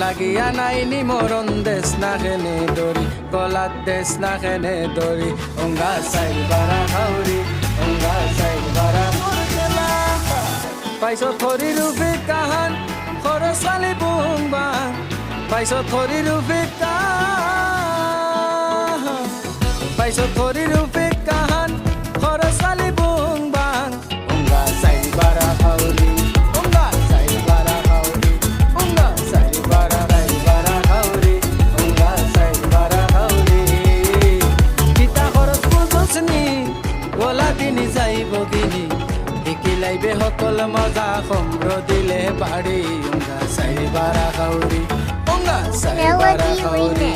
লাগিয়া নাইনি মরণ দেশ না খেনে দরি গলাত দেশ না খেনে দরি অঙ্গা সাইবারা কাউরি অঙ্গা সাইবারা পাইছো থরি রূপে কাহান খরচালি বুংবা পাইছো থরি রূপে কাহান পাইছো থরি রূপে কাহান খরচালি বুংবা অঙ্গা সাইবারা কাউরি অঙ্গা সাইবারা কাউরি অঙ্গা সাইবারা সাইবারা কাউরি অঙ্গা সাইবারা কাউরি কিতা খরচ বুঝছনি ওলা দিনি যাইব দিনি দেখিলাইবে সকল মজা সম্র দিলে বাড়ি অঙ্গা সাইবারা কাউরি অঙ্গা সাইবারা কাউরি